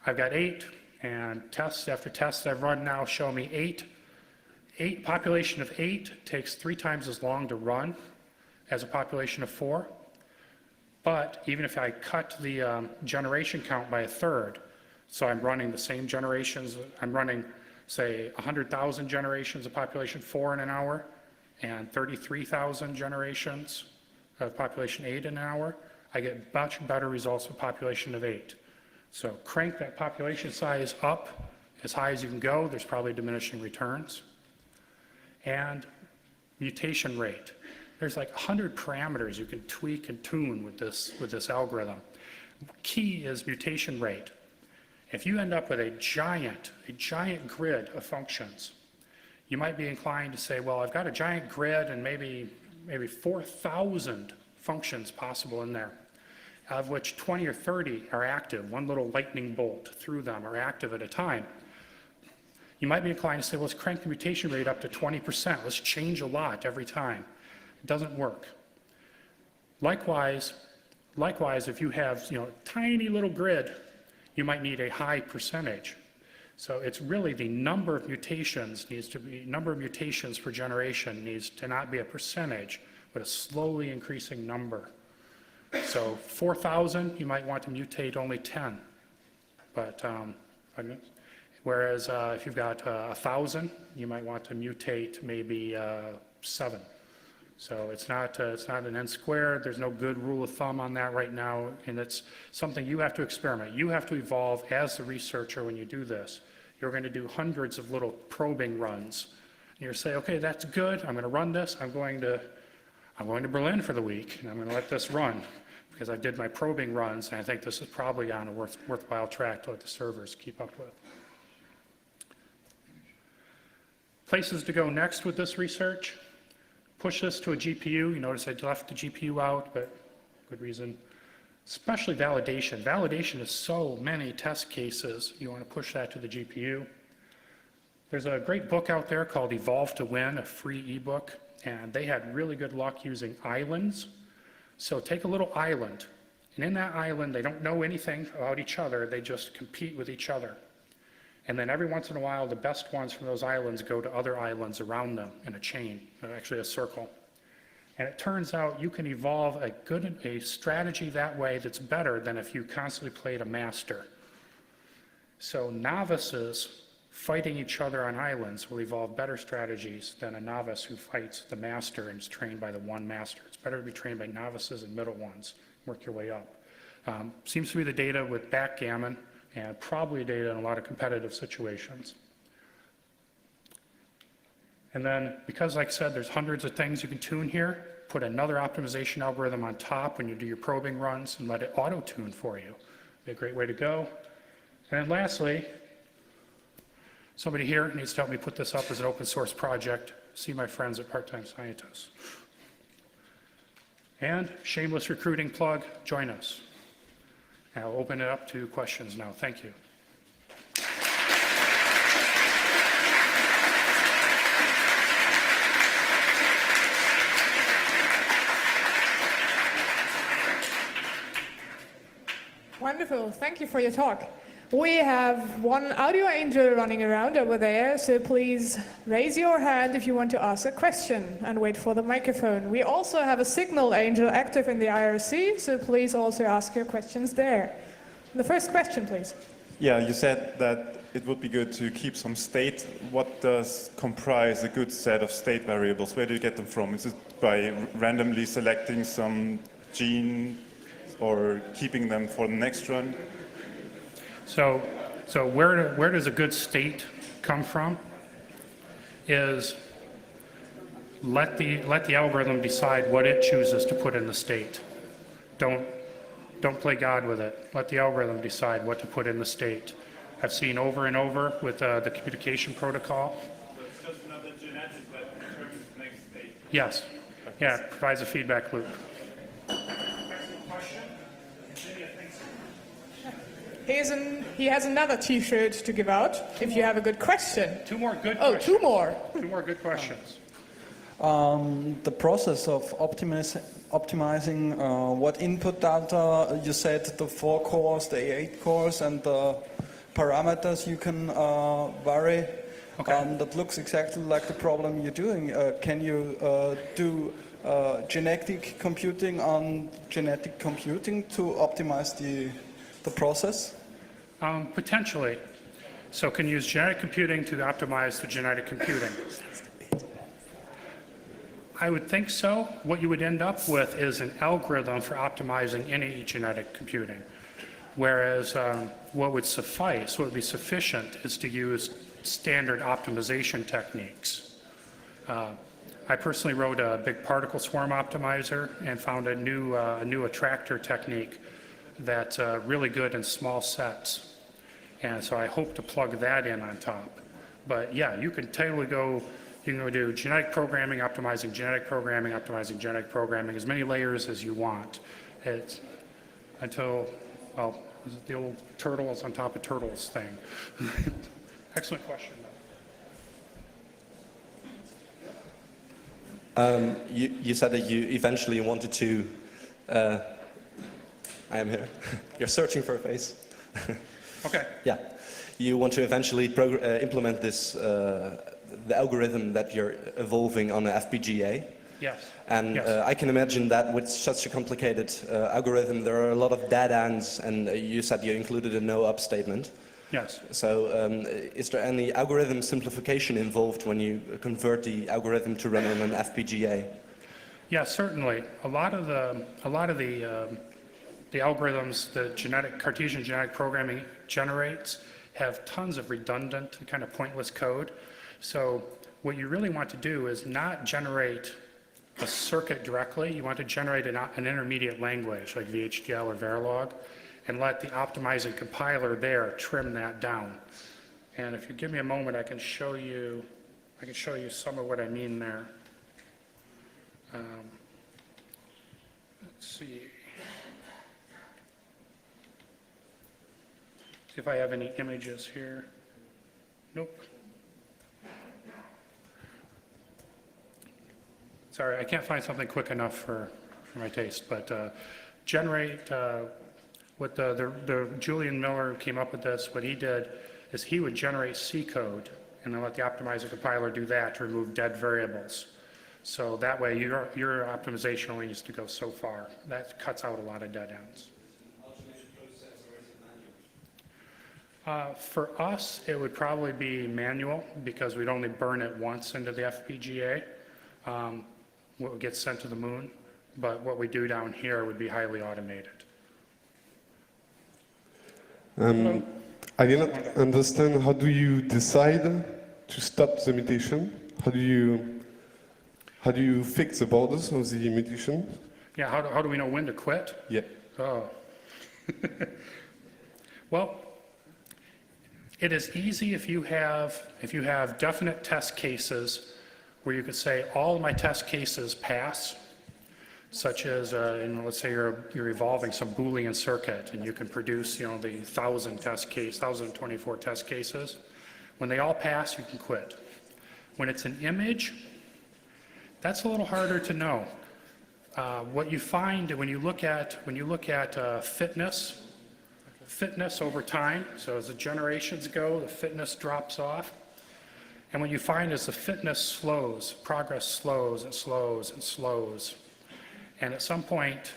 I've got 8, and tests after tests I've run now show me 8. Population of 8 takes 3 times as long to run as a population of 4. But even if I cut the generation count by 1/3, so I'm running the same generations, I'm running, say, 100,000 generations of population 4 in an hour, and 33,000 generations of population 8 in an hour, I get much better results with population of 8. So crank that population size up as high as you can go. There's probably diminishing returns. And mutation rate. There's like 100 parameters you can tweak and tune with this algorithm. Key is mutation rate. If you end up with a giant grid of functions, you might be inclined to say, well, I've got a giant grid and maybe 4,000 functions possible in there, of which 20 or 30 are active. One little lightning bolt through them are active at a time. You might be inclined to say, well, let's crank the mutation rate up to 20%. Let's change a lot every time. It doesn't work. Likewise, if you have a tiny little grid, you might need a high percentage. So it's really the number of mutations per generation needs to not be a percentage, but a slowly increasing number. So 4,000, you might want to mutate only 10. But whereas if you've got 1,000, you might want to mutate maybe 7. So it's not an n squared. There's no good rule of thumb on that right now, and it's something you have to experiment. You have to evolve as the researcher when you do this. You're going to do hundreds of little probing runs. And you're say, okay, that's good. I'm going to run this. I'm going to Berlin for the week, and I'm going to let this run because I did my probing runs, and I think this is probably on a worthwhile track to let the servers keep up with. Places to go next with this research. Push this to a GPU. You notice I left the GPU out, but good reason. Especially validation. Validation is so many test cases. You want to push that to the GPU. There's a great book out there called Evolve to Win, a free ebook, and they had really good luck using islands. So take a little island, and in that island, they don't know anything about each other. They just compete with each other. And then every once in a while, the best ones from those islands go to other islands around them in a chain, actually a circle. And it turns out you can evolve a strategy that way that's better than if you constantly played a master. So novices fighting each other on islands will evolve better strategies than a novice who fights the master and is trained by the one master. It's better to be trained by novices and middle ones, work your way up. Seems to be the data with backgammon, and probably data in a lot of competitive situations. And then, because like I said, there's hundreds of things you can tune here, put another optimization algorithm on top when you do your probing runs and let it auto-tune for you. Be a great way to go. And then lastly, somebody here needs to help me put this up as an open source project. See my friends at Part-Time Scientists. And shameless recruiting plug, join us. I'll open it up to questions now. Thank you. Wonderful. Thank you for your talk. We have one audio angel running around over there, so please raise your hand if you want to ask a question and wait for the microphone. We also have a signal angel active in the IRC, so please also ask your questions there. The first question, please. Yeah, you said that it would be good to keep some state. What does comprise a good set of state variables? Where do you get them from? Is it by randomly selecting some gene or keeping them for the next run? So where does a good state come from? Is let the algorithm decide what it chooses to put in the state. Don't play God with it. Let the algorithm decide what to put in the state. I've seen over and over with the communication protocol. So it's just another genetic that determines the next state? Yes. Yeah, it provides a feedback loop. He has another T-shirt to give out, if you have a good question. Two more good Oh, questions. two more. Two more good questions. The process of optimizing what input data, you said the 4 cores, the 8 cores, and the parameters you can vary. Okay. That looks exactly like the problem you're doing. Can you do genetic computing on genetic computing to optimize the process? Potentially. So can use genetic computing to optimize the genetic computing. I would think so. What you would end up with is an algorithm for optimizing any genetic computing. Whereas what would be sufficient is to use standard optimization techniques. I personally wrote a big particle swarm optimizer and found a new attractor technique that's really good in small sets. And so I hope to plug that in on top. But yeah, you can totally go, You can go do genetic programming, optimizing genetic programming, optimizing genetic programming, as many layers as you want. It's until, well, is it the old turtles on top of turtles thing? Excellent question. You said that you eventually wanted to, I am here. You're searching for a face. Okay. Yeah. You want to eventually implement this, the algorithm that you're evolving on an FPGA. Yes. And yes. I can imagine that with such a complicated algorithm, there are a lot of dead ends, and you said you included a no-up statement. Yes. So is there any algorithm simplification involved when you convert the algorithm to run on an FPGA? Yeah, certainly. A lot of the algorithms the Cartesian genetic programming generates have tons of redundant kind of pointless code. So what you really want to do is not generate a circuit directly. You want to generate an intermediate language like VHDL or Verilog, and let the optimizing compiler there trim that down. And if you give me a moment, I can show you some of what I mean there. Let's see. See if I have any images here. Nope. Sorry, I can't find something quick enough for my taste, but generate, what the Julian Miller who came up with this, what he did is he would generate C code and then let the optimizer compiler do that to remove dead variables. So that way your optimization only needs to go so far. That cuts out a lot of dead ends. For us, it would probably be manual because we'd only burn it once into the FPGA. What gets sent to the moon, but what we do down here would be highly automated. I did not understand, how do you decide to stop the mutation? How do you fix the borders of the mutation? Yeah, how do we know when to quit? Yeah. Oh. Well, it is easy if you have definite test cases where you could say all of my test cases pass, such as let's say you're evolving some Boolean circuit and you can produce the 1024 test cases. When they all pass, you can quit. When it's an image, that's a little harder to know. What you find when you look at fitness over time, so as the generations go, the fitness drops off. And what you find is the fitness slows, progress slows and slows and slows. And at some point,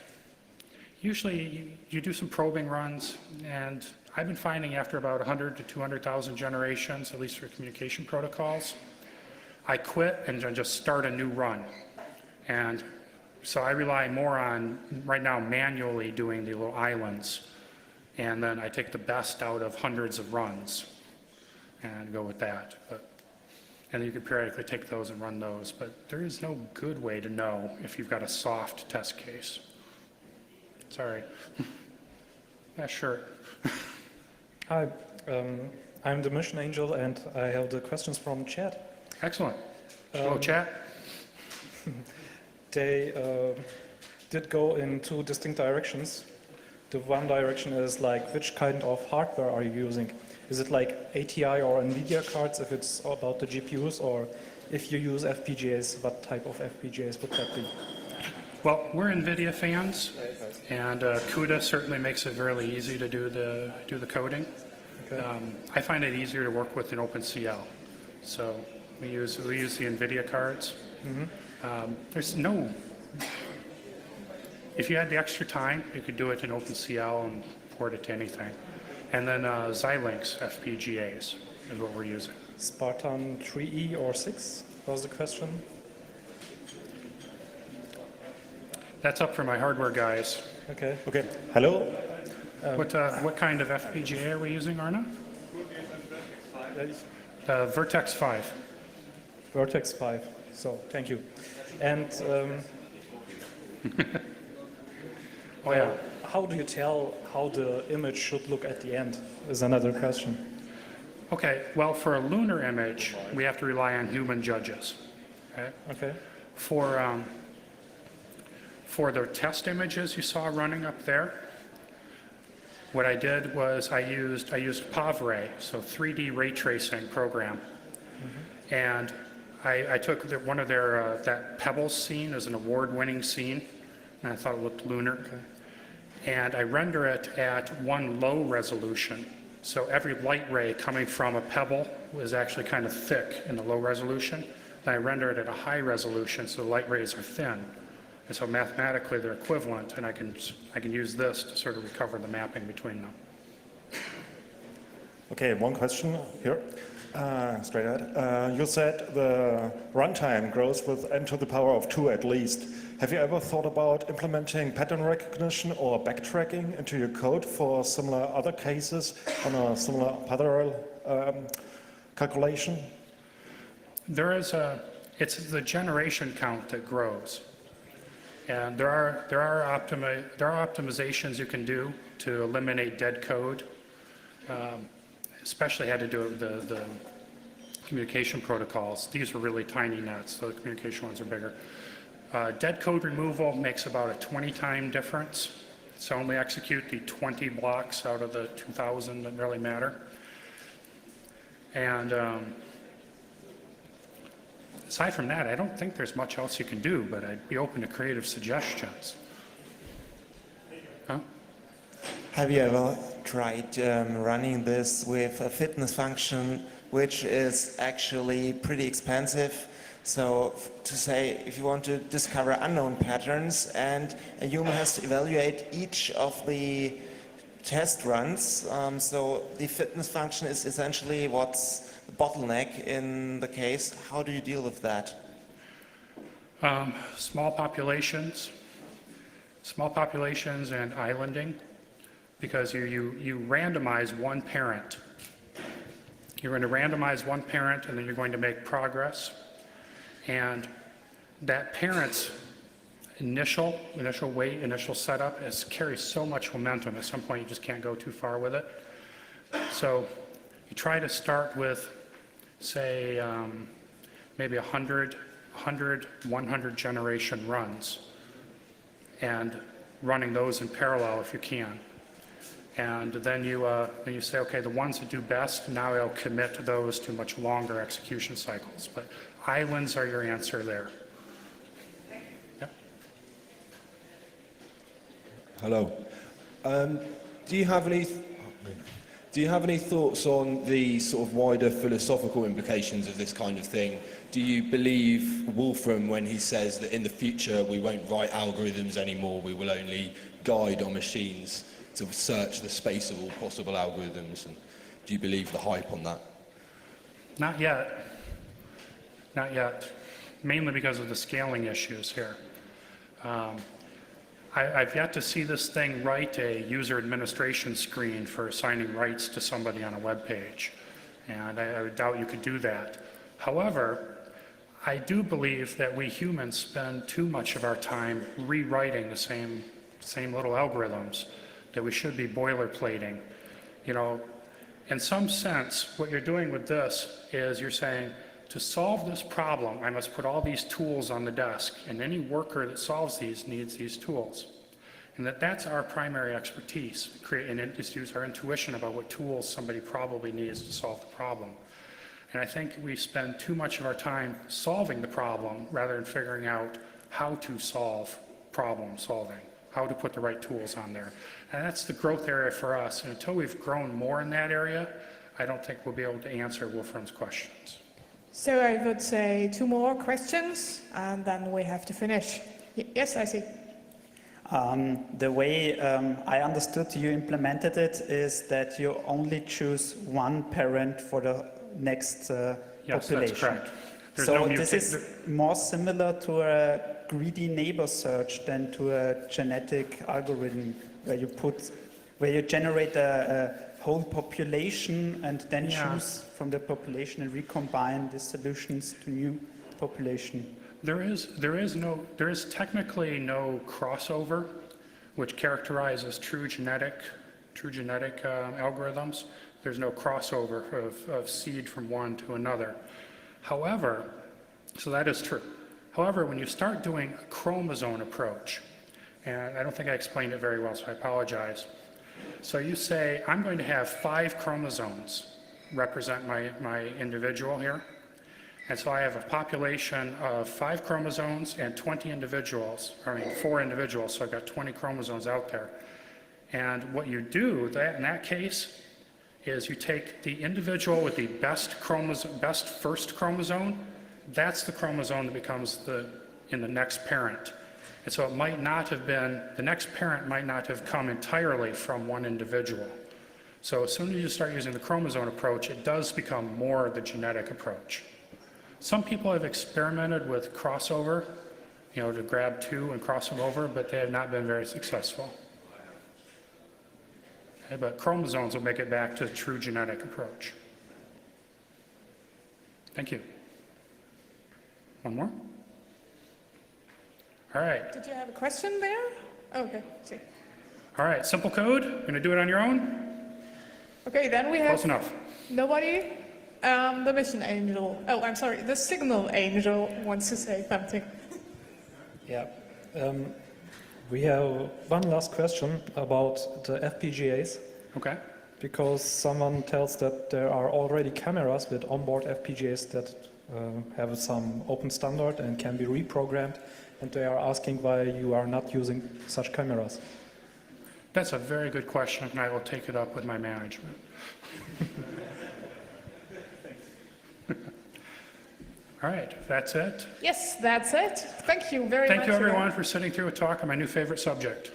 usually you do some probing runs, and I've been finding after about 100 to 200,000 generations, at least for communication protocols, I quit and then just start a new run. And so I rely more on, right now, manually doing the little islands. And then I take the best out of hundreds of runs and go with that. And you can periodically take those and run those, but there is no good way to know if you've got a soft test case. Sorry. Yeah, sure. Hi, I'm the Mission Angel, and I have the questions from chat. Excellent. Hello, chat. They did go in two distinct directions. The one direction is like, which kind of hardware are you using? Is it like ATI or NVIDIA cards if it's about the GPUs, or if you use FPGAs, what type of FPGAs would that be? Well, we're NVIDIA fans, and CUDA certainly makes it really easy to do the coding. Okay. I find it easier to work with an OpenCL, so we use the NVIDIA cards. Mm-hmm. There's no. If you had the extra time, you could do it in OpenCL and port it to anything. And then Xilinx FPGAs is what we're using. Spartan 3E or 6 was the question. That's up for my hardware guys. Okay. Okay. Hello. What kind of FPGA are we using, Arna? Vertex 5. Vertex 5. So, thank you. And oh yeah. How do you tell how the image should look at the end is another question. Okay, well, for a lunar image, we have to rely on human judges. Okay? Okay. For the test images you saw running up there, what I did was I used PavRay, so 3D ray tracing program, and I took one of their that Pebbles scene as an award-winning scene, and I thought it looked lunar, and I render it at one low resolution. So every light ray coming from a pebble was actually kind of thick in the low resolution. Then I render it at a high resolution, so the light rays are thin. And so mathematically they're equivalent, and I can use this to sort of recover the mapping between them. Okay, one question here, straight ahead. You said the runtime grows with n to the power of 2 at least. Have you ever thought about implementing pattern recognition or backtracking into your code for similar other cases on a similar parallel calculation? It's the generation count that grows. And there are optimizations you can do to eliminate dead code. Especially had to do with the communication protocols. These were really tiny nets, so the communication ones are bigger. Dead code removal makes about a 20-time difference. So only execute the 20 blocks out of the 2,000 that really matter. And aside from that, I don't think there's much else you can do, but I'd be open to creative suggestions. Huh? Have you ever tried running this with a fitness function, which is actually pretty expensive? So to say, if you want to discover unknown patterns and a human has to evaluate each of the test runs, so the fitness function is essentially what's the bottleneck in the case. How do you deal with that? Small populations and islanding, because you randomize one parent. You're going to randomize one parent and then you're going to make progress. And that parent's initial weight, initial setup carries so much momentum. At some point you just can't go too far with it. So you try to start with, say, maybe 100 generation runs, and running those in parallel if you can. And then you say, okay, the ones that do best, now I'll commit those to much longer execution cycles. But islands are your answer there. Yep. Hello. Do you have any thoughts on the sort of wider philosophical implications of this kind of thing? Do you believe Wolfram when he says that in the future we won't write algorithms anymore, we will only guide our machines to search the space of all possible algorithms? And do you believe the hype on that? Not yet. Not yet. Mainly because of the scaling issues here. I've yet to see this thing write a user administration screen for assigning rights to somebody on a web page. And I would doubt you could do that. However, I do believe that we humans spend too much of our time rewriting the same little algorithms, that we should be boilerplating. You know, in some sense, what you're doing with this is you're saying, to solve this problem, I must put all these tools on the desk, and any worker that solves these needs these tools. And that's our primary expertise, and just use our intuition about what tools somebody probably needs to solve the problem. And I think we spend too much of our time solving the problem rather than figuring out how to solve problem solving, how to put the right tools on there. And that's the growth area for us. And until we've grown more in that area, I don't think we'll be able to answer Wolfram's questions. So I would say 2 more questions, and then we have to finish. Yes, I see. The way I understood you implemented it is that you only choose one parent for the next Yes, population. that's correct. There's So no this is more similar to a greedy neighbor search than to a genetic algorithm where you generate a whole population and then choose from the population and recombine the solutions to new population. There is technically no crossover, which characterizes true genetic algorithms. There's no crossover of seed from one to another. However, so that is true. However, when you start doing a chromosome approach, and I don't think I explained it very well, so I apologize. So you say, I'm going to have 5 chromosomes represent my individual here. And so I have a population of 5 chromosomes and 20 individuals, 4 individuals, so I've got 20 chromosomes out there. And what you do in that case is you take the individual with the best first chromosome, that's the chromosome that becomes in the next parent. And so it might not have been, the next parent might not have come entirely from one individual. So as soon as you start using the chromosome approach, it does become more the genetic approach. Some people have experimented with crossover, to grab 2 and cross them over, but they have not been very successful. Okay, but chromosomes will make it back to the true genetic approach. Thank you. One more? All right. Did you have a question there? Okay, see. All right, simple code. Going to do it on your own? Okay, then we have Close enough. nobody. The mission angel. Oh, I'm sorry. The signal angel wants to say something. Yeah. We have one last question about the FPGAs. Okay. Because someone tells that there are already cameras with onboard FPGAs that have some open standard and can be reprogrammed, and they are asking why you are not using such cameras. That's a very good question, and I will take it up with my management. All right, that's it. Yes, that's it. Thank you very much. Thank you, everyone, for sitting through a talk on my new favorite subject.